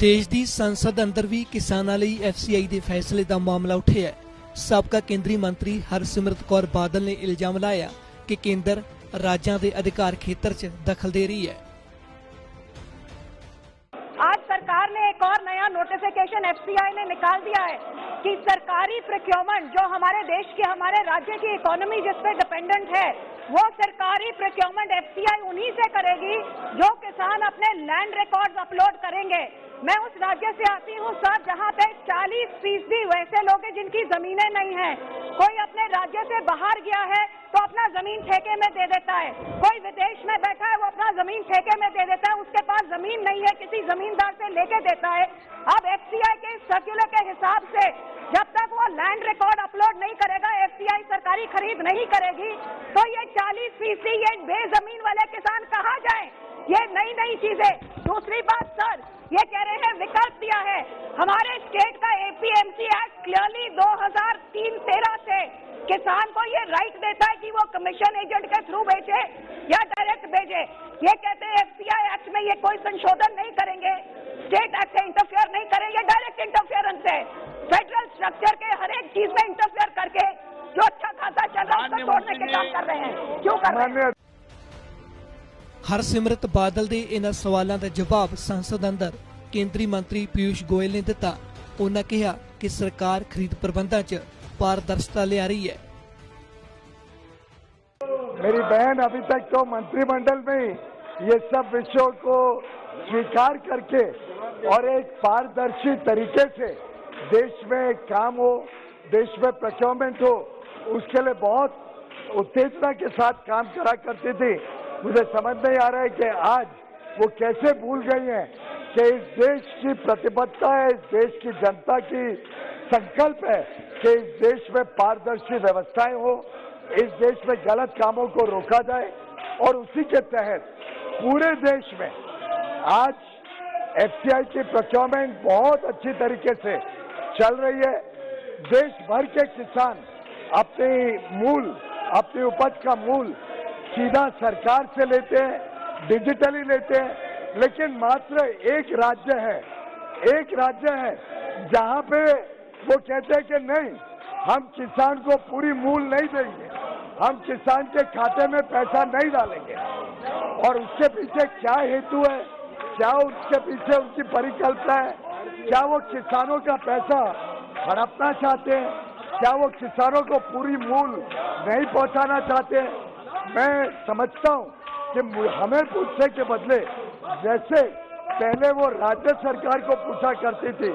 देश की संसद अंदर भी किसानों लई एफसीआई के फैसले का मामला उठिया है। साबका केंद्रीय मंत्री हरसिमरत कौर बादल ने इल्जाम लाया कि केंद्र राज्यों के अधिकार खेत्र च दखल दे रही है। आज सरकार ने एक और नया नोटिफिकेशन एफसीआई ने निकाल दिया है कि सरकारी प्रोक्योरमेंट जो हमारे देश की, हमारे राज्य की इकोनॉमी जिस पे डिपेंडेंट है, वो सरकारी प्रोक्योरमेंट एफसीआई उन्हीं से करेगी जो किसान अपने लैंड रिकॉर्ड्स अपलोड करेंगे। मैं उस राज्य से आती हूँ सर, जहाँ पे 40% वैसे लोग हैं जिनकी जमीनें नहीं है। कोई अपने राज्य से बाहर गया है तो अपना जमीन ठेके में दे देता है, कोई विदेश में बैठा है वो अपना जमीन ठेके में दे देता है, उसके पास जमीन नहीं है किसी जमींदार से लेके देता है। अब एफसीआई के सर्कुलर के हिसाब से जब तक वो लैंड रिकॉर्ड अपलोड नहीं करेगा, एफसीआई सरकारी खरीद नहीं करेगी, तो ये 40% ये बेजमीन वाले किसान कहाँ जाएं? ये नई नई चीजें। दूसरी बात सर, ये कह रहे हैं विकल्प दिया है। हमारे स्टेट का एपीएमसी एक्ट क्लियरली 2003-13 से किसान को ये राइट देता है कि वो कमीशन एजेंट के थ्रू बेचे या डायरेक्ट भेजे। ये कहते हैं एफसीआई एक्ट में ये कोई संशोधन नहीं करेंगे, स्टेट एक्ट से इंटरफेयर नहीं करेंगे, डायरेक्ट इंटरफेरेंस है। फेडरल स्ट्रक्चर के हर एक चीज में इंटरफेयर करके जो अच्छा खासा चल रहा है उसको तोड़ने के काम कर रहे हैं। क्यों कर रहे हैं? हरसिमरत बादल के इन्हां सवालों का जवाब संसद अंदर केंद्रीय मंत्री पीयूष गोयल ने दिता। उन्होंने कहा कि सरकार खरीद प्रबंधों च पारदर्शिता ले आ रही है। मेरी बहन अभी तक तो मंत्रिमंडल में ये सब विषयों को स्वीकार करके और एक पारदर्शी तरीके से देश में काम हो, देश में प्रोक्योरमेंट हो, उसके लिए बहुत उत्तेजना के साथ काम करा करती थी। मुझे समझ नहीं आ रहा है कि आज वो कैसे भूल गई हैं कि इस देश की प्रतिबद्धता है, इस देश की जनता की संकल्प है कि इस देश में पारदर्शी व्यवस्थाएं हो, इस देश में गलत कामों को रोका जाए और उसी के तहत पूरे देश में आज एफसीआई की प्रोक्योरमेंट बहुत अच्छी तरीके से चल रही है। देश भर के किसान अपनी उपज का मूल सीधा सरकार से लेते हैं, डिजिटली लेते हैं, लेकिन मात्र एक राज्य है जहां पे वो कहते हैं कि नहीं, हम किसान को पूरी मूल नहीं देंगे, हम किसान के खाते में पैसा नहीं डालेंगे। और उसके पीछे क्या हेतु है, क्या उसके पीछे उनकी परिकल्पना है? क्या वो किसानों का पैसा हड़पना चाहते हैं? क्या वो किसानों को पूरी मूल नहीं पहुंचाना चाहते हैं? मैं समझता हूं कि हमें पूछने के बदले जैसे पहले वो राज्य सरकार को पूछा करती थी,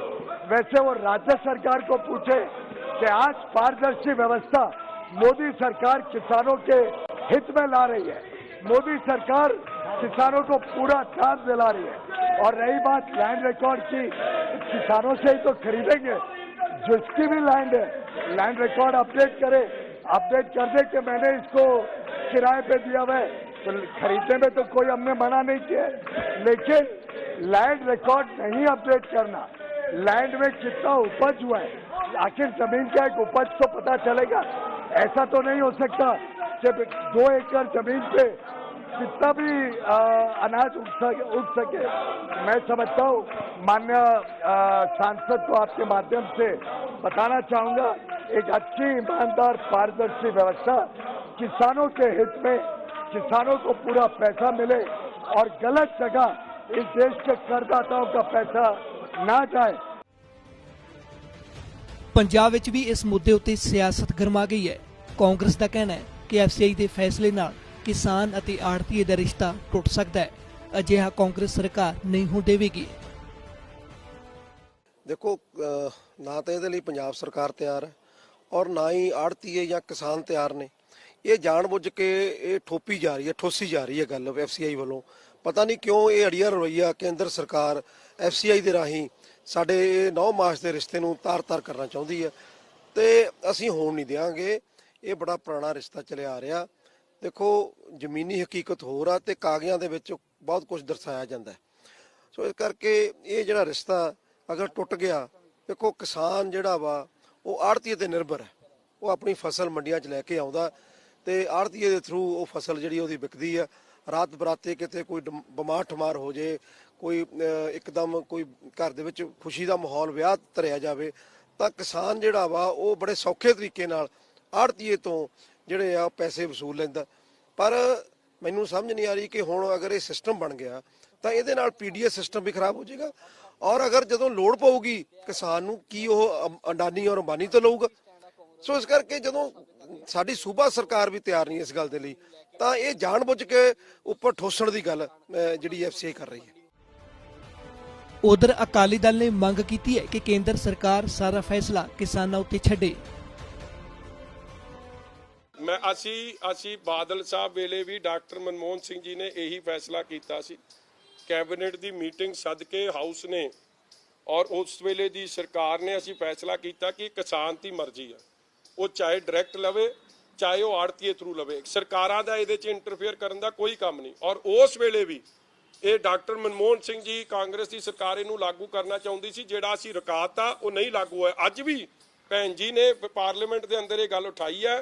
वैसे वो राज्य सरकार को पूछे कि आज पारदर्शी व्यवस्था मोदी सरकार किसानों के हित में ला रही है, मोदी सरकार किसानों को पूरा काम दिला रही है। और रही बात लैंड रिकॉर्ड की, किसानों से ही तो खरीदेंगे, जिसकी भी लैंड है लैंड रिकॉर्ड अपडेट कर दे कि मैंने इसको किराए पे दिया हुआ है, तो खरीदने में तो कोई हमने मना नहीं किया, लेकिन लैंड रिकॉर्ड नहीं अपडेट करना, लैंड में कितना उपज हुआ है, आखिर जमीन का एक उपज तो पता चलेगा। ऐसा तो नहीं हो सकता कि 2 एकड़ जमीन पे कितना भी अनाज उग सके। मैं समझता हूँ माननीय सांसद को आपके माध्यम से बताना चाहूंगा, एक अच्छी ईमानदार पारदर्शी व्यवस्था किसानों के हित में, किसानों को पूरा पैसा मिले और गलत जगह इस देश के करदाताओं का पैसा ना जाए। पंजाब विच भी इस मुद्दे उत्ते सियासत गरमा गई है। कांग्रेस का कहना है कि एफसीआई के फैसले नाल किसान अते आड़तीए दा रिश्ता टुट सकता है। अजिहा कांग्रेस सरकार नहीं होण देवेगी। देखो, ना तो ये पंजाब सरकार तैयार है और ना ही आड़तीए या किसान तैयार ने। ये जानबुझ के ये ठोपी जा रही है, ठोसी जा रही है गल एफसीआई वालों। पता नहीं क्यों ये अड़िया रवैया केंद्र सरकार एफसीआई के राही साडे 9 मार्च के रिश्ते नूं तार-तार करना चाहती है, तो असीं होण नहीं देंगे। ये बड़ा पुराना रिश्ता चलिया आ रहा। देखो, जमीनी हकीकत होर आ ते कागज़ां दे विच बहुत कुछ दर्शाया जाता है। सो इस करके ये जिहड़ा रिश्ता अगर टुट गया, देखो किसान जिहड़ा वा वो आड़तीए ते निर्भर है। वो अपनी फसल मंडियां च लैके आउंदा ते आड़तीए दे थ्रू वो फसल जिहड़ी ओहदी विकदी है। ਰਾਤ ਬਰਾਤੇ ਕਿਤੇ ਕੋਈ ਬਿਮਾਰ ਠਮਾਰ ਹੋ ਜੇ, ਕੋਈ ਇੱਕਦਮ ਕੋਈ ਘਰ ਦੇ ਵਿੱਚ ਖੁਸ਼ੀ ਦਾ ਮਾਹੌਲ ਵਿਆਹ ਧਰਿਆ ਜਾਵੇ, ਤਾਂ ਕਿਸਾਨ ਜਿਹੜਾ ਵਾ ਉਹ ਬੜੇ ਸੌਖੇ ਤਰੀਕੇ ਨਾਲ ਆੜ੍ਹਤੀਏ ਤੋਂ ਜਿਹੜੇ ਆ ਪੈਸੇ ਵਸੂਲ ਲੈਂਦਾ। ਪਰ ਮੈਨੂੰ ਸਮਝ ਨਹੀਂ ਆ ਰਹੀ ਕਿ ਹੁਣ ਅਗਰ ਇਹ ਸਿਸਟਮ ਬਣ ਗਿਆ ਤਾਂ ਇਹਦੇ ਨਾਲ ਪੀਡੀਐਸ ਸਿਸਟਮ ਵੀ ਖਰਾਬ ਹੋ ਜਾਏਗਾ, ਔਰ ਅਗਰ ਜਦੋਂ ਲੋੜ ਪਊਗੀ ਕਿਸਾਨ ਨੂੰ ਕੀ ਉਹ ਅਡਾਨੀ ਔਰ ਅੰਬਾਨੀ ਤੋਂ ਲਊਗਾ। ਸੋ ਇਸ ਕਰਕੇ ਜਦੋਂ ਸਾਡੀ ਸੂਬਾ ਸਰਕਾਰ ਵੀ ਤਿਆਰ ਨਹੀਂ ਇਸ ਗੱਲ ਦੇ ਲਈ, ਤਾਂ ਇਹ ਜਾਣਬੁੱਝ ਕੇ ਉੱਪਰ ਠੋਸਣ ਦੀ ਗੱਲ ਜਿਹੜੀ ਐਫਸੀਆਈ ਕਰ ਰਹੀ ਹੈ। ਉਧਰ ਅਕਾਲੀ ਦਲ ਨੇ ਮੰਗ ਕੀਤੀ ਹੈ ਕਿ ਕੇਂਦਰ ਸਰਕਾਰ ਸਾਰਾ ਫੈਸਲਾ ਕਿਸਾਨਾਂ ਉੱਤੇ ਛੱਡੇ। ਅਸੀਂ ਬਾਦਲ ਸਾਹਿਬ ਵੇਲੇ ਵੀ ਡਾਕਟਰ ਮਨਮੋਹਨ ਸਿੰਘ ਜੀ ਨੇ ਇਹੀ ਫੈਸਲਾ ਕੀਤਾ ਸੀ। ਕੈਬਨਿਟ ਦੀ ਮੀਟਿੰਗ ਸੱਦ ਕੇ ਹਾਊਸ ਨੇ ਔਰ ਉਸ ਵੇਲੇ ਦੀ ਸਰਕਾਰ ਨੇ ਅਸੀਂ ਫੈਸਲਾ ਕੀਤਾ ਕਿ ਕਿਸਾਨ ਦੀ ਮਰਜ਼ੀ ਆ, ਉਹ ਚਾਹੇ ਡਾਇਰੈਕਟ ਲਵੇ ਚਾਹੇ ਉਹ ਆੜਤੀਏ ਥਰੂ ਲਵੇ, ਸਰਕਾਰਾਂ ਦਾ ਇਹਦੇ 'ਚ ਇੰਟਰਫੇਅਰ ਕਰਨ ਦਾ ਕੋਈ ਕੰਮ ਨਹੀਂ। ਔਰ ਉਸ ਵੇਲੇ ਵੀ ਇਹ ਡਾਕਟਰ ਮਨਮੋਹਨ ਸਿੰਘ ਜੀ ਕਾਂਗਰਸ ਦੀ ਸਰਕਾਰ ਇਹਨੂੰ ਲਾਗੂ ਕਰਨਾ ਚਾਹੁੰਦੀ ਸੀ, ਜਿਹੜਾ ਅਸੀਂ ਰੁਕਾਤਾ ਉਹ ਨਹੀਂ ਲਾਗੂ ਹੋਇਆ। ਅੱਜ ਵੀ ਭੈਣ ਜੀ ਨੇ ਪਾਰਲੀਮੈਂਟ ਦੇ ਅੰਦਰ ਇਹ ਗੱਲ ਉਠਾਈ ਹੈ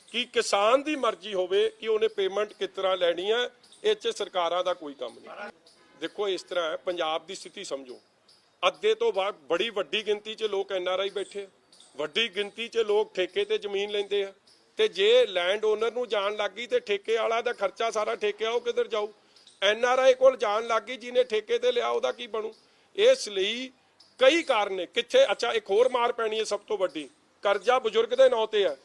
ਕਿ ਕਿਸਾਨ ਦੀ ਮਰਜ਼ੀ ਹੋਵੇ ਕਿ ਉਹਨੇ ਪੇਮੈਂਟ ਕਿਸ ਤਰ੍ਹਾਂ ਲੈਣੀ ਹੈ, ਇਹ 'ਚ ਸਰਕਾਰਾਂ ਦਾ ਕੋਈ ਕੰਮ ਨਹੀਂ। ਦੇਖੋ ਇਸ ਤਰ੍ਹਾਂ ਹੈ, ਪੰਜਾਬ ਦੀ ਸਥਿਤੀ ਸਮਝੋ, ਅੱਧੇ ਤੋਂ ਬਾਅਦ ਬੜੀ ਵੱਡੀ ਗਿਣਤੀ 'ਚ ਲੋਕ NRI ਬੈਠੇ, ਵੱਡੀ ਗਿਣਤੀ 'ਚ ਲੋਕ ਠੇਕੇ ਤੇ ਜ਼ਮੀਨ ਲੈਂਦੇ ਆ, ਤੇ ਜੇ ਲੈਂਡ ਓਨਰ ਨੂੰ ਜਾਣ ਲੱਗੀ ਤੇ ਠੇਕੇ ਵਾਲਾ ਦਾ ਖਰਚਾ ਸਾਰਾ ਠੇਕੇ ਉਹ ਕਿੱਧਰ ਜਾਊ? NRI ਕੋਲ ਜਾਣ ਲੱਗੀ, ਜਿਹਨੇ ਠੇਕੇ ਤੇ ਲਿਆ ਉਹਦਾ ਕੀ ਬਣੂ? ਇਸ ਲਈ ਕਈ ਕਾਰਨ ਨੇ ਕਿੱਥੇ। ਅੱਛਾ, ਇੱਕ ਹੋਰ ਮਾਰ ਪੈਣੀ ਹੈ ਸਭ ਤੋਂ ਵੱਡੀ, ਕਰਜ਼ਾ ਬਜ਼ੁਰਗ ਦੇ ਨਾਂ ਤੇ ਹੈ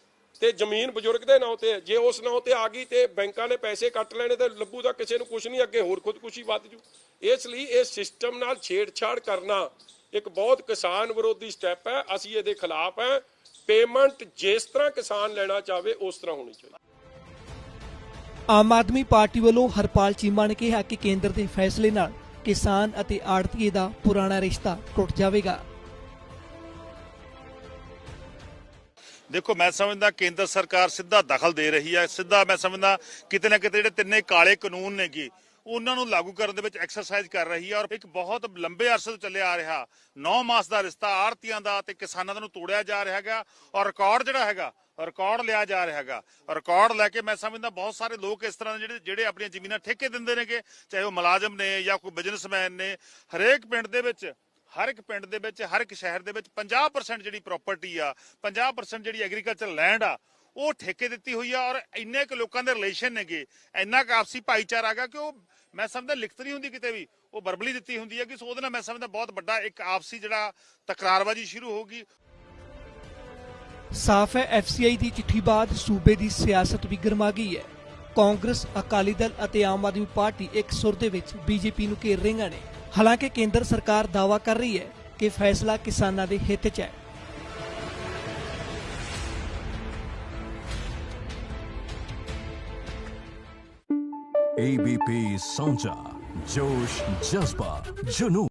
ਤੇ ਜ਼ਮੀਨ ਬਜ਼ੁਰਗ ਦੇ ਨਾਂ ਤੇ ਹੈ। ਜੇ ਉਸ ਨਾਂ ਤੇ ਆ ਗਈ ਤੇ ਬੈਂਕਾਂ ਨੇ ਪੈਸੇ ਕੱਟ ਲੈਣੇ ਤੇ ਲੱਭੂ ਦਾ ਕਿਸੇ ਨੂੰ ਕੁਝ ਨਹੀਂ, ਅੱਗੇ ਹੋਰ ਖੁਦਕੁਸ਼ੀ ਵੱਧ ਜੂ। ਇਸ ਲਈ ਇਹ ਸਿਸਟਮ ਨਾਲ ਛੇੜਛਾੜ ਕਰਨਾ ਇੱਕ ਬਹੁਤ ਕਿਸਾਨ ਵਿਰੋਧੀ ਸਟੈਪ ਹੈ। ਅਸੀਂ ਇਹਦੇ ਖਿਲਾਫ ਹੈ। ਪੇਮੈਂਟ ਜਿਸ ਤਰ੍ਹਾਂ ਕਿਸਾਨ ਲੈਣਾ ਚਾਹਵੇ ਉਸ ਤਰ੍ਹਾਂ ਹੋਣੀ ਚਾਹੀਦੀ। ਆਮ ਆਦਮੀ ਪਾਰਟੀ ਵੱਲੋਂ ਹਰਪਾਲ ਚੀਮਾ ਨੇ ਕਿਹਾ ਕਿ ਕੇਂਦਰ ਦੇ ਫੈਸਲੇ ਨਾਲ ਕਿਸਾਨ ਅਤੇ ਆੜ੍ਹਤੀਏ ਦਾ ਪੁਰਾਣਾ ਰਿਸ਼ਤਾ ਟੁੱਟ ਜਾਵੇਗਾ। ਦੇਖੋ, ਮੈਂ ਸਮਝਦਾ ਕੇਂਦਰ ਸਰਕਾਰ ਸਿੱਧਾ ਦਖਲ ਦੇ ਰਹੀ ਹੈ, ਸਿੱਧਾ ਮੈਂ ਸਮਝਦਾ ਕਿਤੇ ਨਾ ਕਿਤੇ ਜਿਹੜੇ ਤਿੰਨੇ ਕਾਲੇ ਕਾਨੂੰਨ ਨੇਗੇ ਉਹਨਾਂ ਨੂੰ ਲਾਗੂ ਕਰਨ ਦੇ ਵਿੱਚ ਐਕਸਰਸਾਈਜ਼ ਕਰ ਰਹੀ ਹੈ। ਔਰ ਇੱਕ ਬਹੁਤ ਲੰਬੇ ਅਰਸੇ ਤੋਂ ਚੱਲਿਆ ਆ ਰਿਹਾ 9 ਮਾਸ ਦਾ ਰਿਸ਼ਤਾ ਆੜ੍ਹਤੀਆਂ ਦਾ ਤੇ ਕਿਸਾਨਾਂ ਦਾ ਨੂੰ ਤੋੜਿਆ ਜਾ ਰਿਹਾ ਹੈਗਾ, ਔਰ ਰਿਕਾਰਡ ਜਿਹੜਾ ਹੈਗਾ ਰਿਕਾਰਡ ਲਿਆ ਜਾ ਰਿਹਾ ਹੈਗਾ। ਰਿਕਾਰਡ ਲੈ ਕੇ ਮੈਂ ਸਮਝਦਾ ਬਹੁਤ ਸਾਰੇ ਲੋਕ ਇਸ ਤਰ੍ਹਾਂ ਦੇ ਜਿਹੜੇ ਆਪਣੀਆਂ ਜ਼ਮੀਨਾਂ ਠੇਕੇ ਦਿੰਦੇ ਨੇਗੇ, ਚਾਹੇ ਉਹ ਮੁਲਾਜ਼ਮ ਨੇ ਜਾਂ ਕੋਈ ਬਿਜ਼ਨਸਮੈਨ ਨੇ। ਹਰੇਕ ਪਿੰਡ ਦੇ ਵਿੱਚ ਹਰ ਇੱਕ ਸ਼ਹਿਰ ਦੇ ਵਿੱਚ 50% ਜਿਹੜੀ ਪ੍ਰਾਪਰਟੀ ਆ, 50% ਜਿਹੜੀ ਐਗਰੀਕਲਚਰ ਲੈਂਡ ਆ ਉਹ ਠੇਕੇ ਦਿੱਤੀ ਹੋਈ ਆ। ਔਰ ਇੰਨੇ ਕੁ ਲੋਕਾਂ ਦੇ ਰਿਲੇਸ਼ਨ ਨੇਗੇ, ਇੰਨਾ ਕੁ ਆਪਸੀ ਭਾਈਚਾਰਾ ਹੈਗਾ ਕਿ ਉਹ ਮੈਂ ਸਮਝਦਾ ਲਿਖਤ ਨਹੀਂ ਹੁੰਦੀ ਕਿਤੇ ਵੀ, ਉਹ ਵਰਬਲੀ ਦਿੱਤੀ ਹੁੰਦੀ ਹੈ ਕਿ ਉਹਦੇ ਨਾਲ ਮੈਂ ਸਮਝਦਾ ਬਹੁਤ ਵੱਡਾ ਇੱਕ ਆਪਸੀ ਜਿਹੜਾ ਤਕਰਾਰਬਾਜ਼ੀ ਸ਼ੁਰੂ ਹੋਊਗੀ। ਸਾਫ਼ ਹੈ, FCI ਦੀ ਚਿੱਠੀ ਬਾਅਦ ਸੂਬੇ ਦੀ ਸਿਆਸਤ ਵੀ ਗਰਮਾ ਗਈ ਹੈ। ਕਾਂਗਰਸ, ਅਕਾਲੀ ਦਲ ਅਤੇ ਆਮ ਆਦਮੀ ਪਾਰਟੀ ਇੱਕ ਸੁਰ ਦੇ ਵਿੱਚ BJP ਨੂੰ ਘੇਰ ਰਹੀਆਂ ਨੇ। ਹਾਲਾਂਕਿ ਕੇਂਦਰ ਸਰਕਾਰ ਦਾਅਵਾ ਕਰ ਰਹੀ ਹੈ ਕਿ ਫੈਸਲਾ ਕਿਸਾਨਾਂ ਦੇ ਹਿੱਤ 'ਚ ਹੈ। ABP Sonja, Josh Jazba, Junoo।